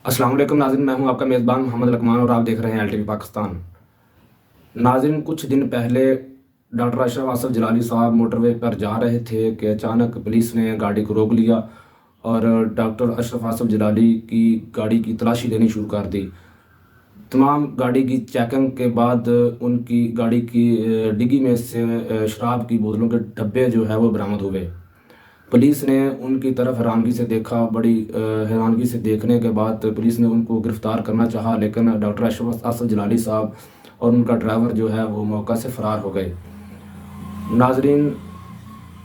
अस्सलाम वालेकुम नाज़रीन, मैं हूं आपका मेज़बान मोहम्मद लकमान और आप देख रहे हैं एल टी वी पाकिस्तान। नाज़रीन, कुछ दिन पहले डॉक्टर अशरफ आसफ़ जलाली साहब मोटरवे पर जा रहे थे कि अचानक पुलिस ने गाड़ी को रोक लिया और डॉक्टर अशरफ आसफ़ जलाली की गाड़ी की तलाशी लेनी शुरू कर दी। तमाम गाड़ी की चेकिंग के बाद उनकी गाड़ी की डिग्गी में से शराब की बोतलों के डब्बे जो है वो बरामद हुए। पुलिस ने उनकी तरफ हैरानगी से देखा। बड़ी हैरानगी से देखने के बाद पुलिस ने उनको गिरफ़्तार करना चाहा, लेकिन डॉक्टर अशरफ आसफ़ जलाली साहब और उनका ड्राइवर जो है वो मौका से फ़रार हो गए। नाज़रीन,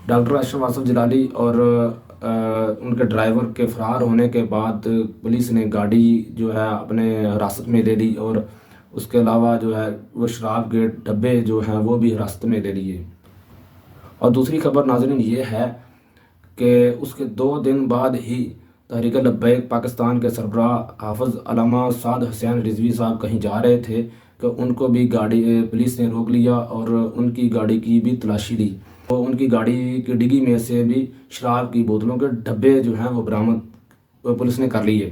डॉक्टर अशरफ आसफ़ जलाली और उनके ड्राइवर के फ़रार होने के बाद पुलिस ने गाड़ी जो है अपने हिरासत में ले ली और उसके अलावा जो है वो शराब के डब्बे जो हैं वो भी हिरासत में ले लिए। और दूसरी खबर नाज़रीन ये है कि उसके 2 दिन बाद ही तहरीक लब्बैक पाकिस्तान के सरबराह हाफ़िज़ अल्लामा साद हुसैन रिज़वी साहब कहीं जा रहे थे कि उनको भी गाड़ी पुलिस ने रोक लिया और उनकी गाड़ी की भी तलाशी ली। तो उनकी गाड़ी की डिग्गी में से भी शराब की बोतलों के डब्बे जो हैं वो बरामद पुलिस ने कर लिए।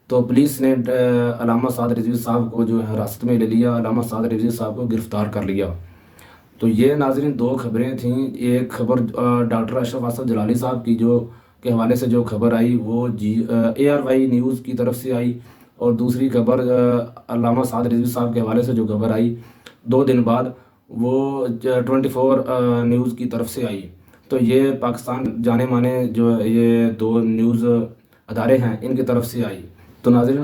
तो पुलिस ने अल्लामा साद रिज़वी साहब को जो है हिरासत में ले लिया, अल्लामा साद रिज़वी साहब को गिरफ़्तार कर लिया। तो ये नाज़रीन 2 खबरें थीं। एक खबर डॉक्टर अशरफ आसफ़ जलाली साहब की जो के हवाले से जो खबर आई वो ARY न्यूज़ की तरफ से आई, और दूसरी खबर अल्लामा साद रिज़वी साहब के हवाले से जो खबर आई 2 दिन बाद वो 24 न्यूज़ की तरफ से आई। तो ये पाकिस्तान जाने माने जो ये 2 न्यूज़ अदारे हैं इनकी तरफ से आई। तो नाज़रीन,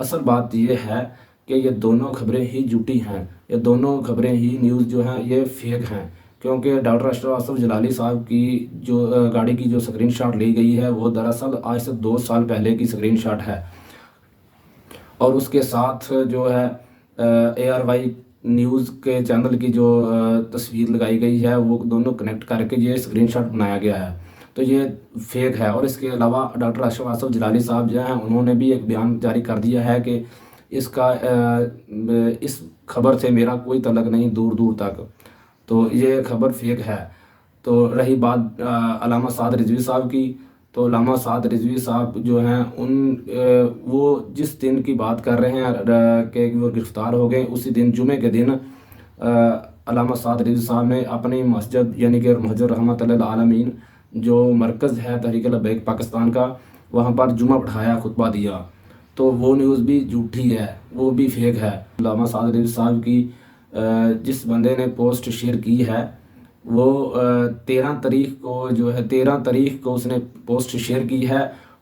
असल बात ये है कि ये दोनों खबरें ही झूठी हैं। ये दोनों खबरें ही न्यूज़ जो हैं ये फेक हैं, क्योंकि डॉक्टर अशरफ आसफ़ जलाली साहब की जो गाड़ी की जो स्क्रीनशॉट ली गई है वो दरअसल आज से 2 साल पहले की स्क्रीनशॉट है, और उसके साथ जो है ARY न्यूज़ के चैनल की जो तस्वीर लगाई गई है वो दोनों कनेक्ट करके ये स्क्रीनशॉट बनाया गया है। तो ये फेक है। और इसके अलावा डॉक्टर अशरफ आसफ़ जलाली साहब जो हैं उन्होंने भी एक बयान जारी कर दिया है कि इस खबर से मेरा कोई तल्लुक़ नहीं दूर दूर तक। तो ये खबर फेक है। तो रही बात अल्लामा साद रिज़वी साहब की, तो अल्लामा साद रिज़वी साहब जो हैं वो जिस दिन की बात कर रहे हैं कि वो गिरफ़्तार हो गए, उसी दिन जुमे के दिन अल्लामा साद रिज़वी साहब ने अपनी मस्जिद यानी कि मस्जिद रहमतुल लिल आलमीन जो मरकज़ है तहरीक लब्बैक पाकिस्तान का, वहाँ पर जुमा पढ़ाया, खुतबा दिया। तो वो न्यूज़ भी झूठी है, वो भी फेक है। अल्लामा साद रिज़वी साहब की जिस बंदे ने पोस्ट शेयर की है वो 13 तारीख को जो है 13 तारीख को उसने पोस्ट शेयर की है,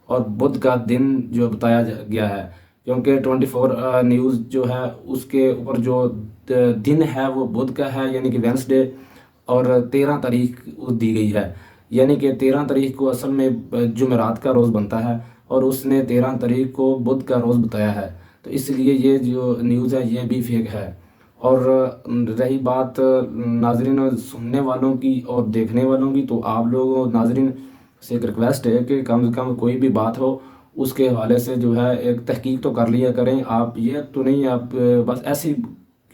और बुध का दिन जो बताया गया है, क्योंकि 24 न्यूज़ जो है उसके ऊपर जो दिन है वो बुध का है यानी कि वेडनेसडे, और 13 तारीख दी गई है, यानी कि 13 तारीख को असल में जुमेरात का रोज़ बनता है और उसने 13 तारीख को बुध का रोज़ बताया है। तो इसलिए ये जो न्यूज़ है ये भी फेक है। और रही बात नाज़रीन सुनने वालों की और देखने वालों की, तो आप लोगों नाज़रीन से एक रिक्वेस्ट है कि कम से कम कोई भी बात हो उसके हवाले से जो है एक तहकीक तो कर लिया करें। आप ये तो नहीं आप बस ऐसी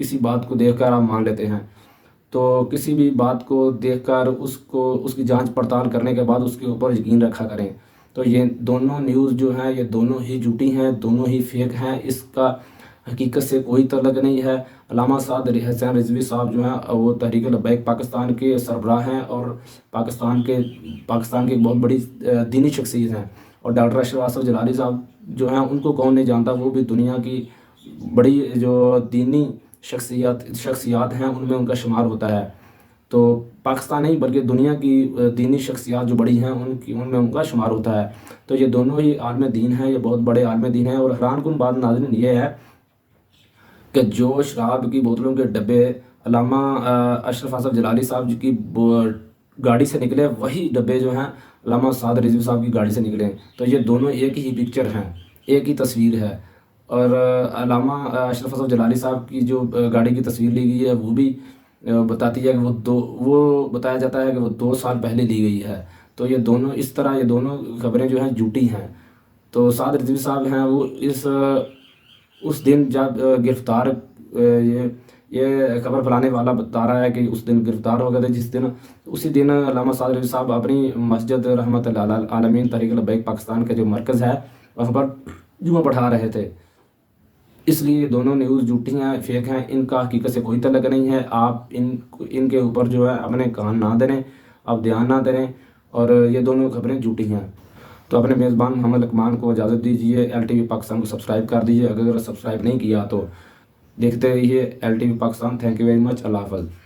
किसी बात को देखकर आप मान लेते हैं। तो किसी भी बात को देखकर उसकी जांच पड़ताल करने के बाद उसके ऊपर यकीन रखा करें। तो ये दोनों न्यूज़ जो हैं ये दोनों ही झूठी हैं, दोनों ही फेक हैं, इसका हकीकत से कोई तल्लुक़ नहीं है। अल्लामा साद हुसैन रिज़वी साहब जो हैं वो तहरीक लब्बैक पाकिस्तान के सरबराह हैं और पाकिस्तान की एक बहुत बड़ी दीनी शख्सियत हैं। और डॉक्टर अशरफ आसफ़ जलाली साहब जो हैं उनको कौन नहीं जानता, वो भी दुनिया की बड़ी जो दीनी शख्सियात हैं उनमें उनका शुमार होता है। तो पाकिस्तान नहीं बल्कि दुनिया की दीनी शख्सियात जो बड़ी हैं उनमें उनका शुमार होता है। तो ये दोनों ही आलिम दीन हैं, ये बहुत बड़े आलिम दीन हैं। और हैरानकुन बात नाज़रीन ये है कि जो शराब की बोतलों के डब्बे अल्लामा अशरफ आसफ़ जलाली साहब जी की गाड़ी से निकले, वही डब्बे जो हैं अल्लामा साद रिज़वी साहब की गाड़ी से निकले। तो ये दोनों एक ही पिक्चर हैं, एक ही तस्वीर है। और अल्लामा अशरफ आसफ़ जलाली साहब की जो गाड़ी की तस्वीर ली गई है वो भी बताती है कि वो बताया जाता है कि वो 2 साल पहले ली गई है। तो ये दोनों खबरें जो हैं झूठी हैं। तो साद रिज़वी साहब हैं वो उस दिन जब गिरफ़्तार ये खबर फैलाने वाला बता रहा है कि उस दिन गिरफ़्तार हो गए थे, उसी दिन अल्लामा साद रिज़वी साहब अपनी मस्जिद रहमतुल लिल आलमीन तहरीक लब्बैक पाकिस्तान का जो मरकज़ है वहाँ पर जुमा पढ़ा रहे थे। इसलिए दोनों न्यूज़ झूठी हैं, फेक हैं, इनका हकीकत से कोई तल्लुक नहीं है। आप इनके ऊपर जो है अपने कान ना धरें, आप ध्यान ना दें, और ये दोनों खबरें झूठी हैं। तो अपने मेज़बान मोहम्मद लकमान को इजाज़त दीजिए। LTV पाकिस्तान को सब्सक्राइब कर दीजिए अगर सब्सक्राइब नहीं किया तो। देखते रहिए LTV Pakistan. Thank you very much. अल्लाह हाफ़िज़।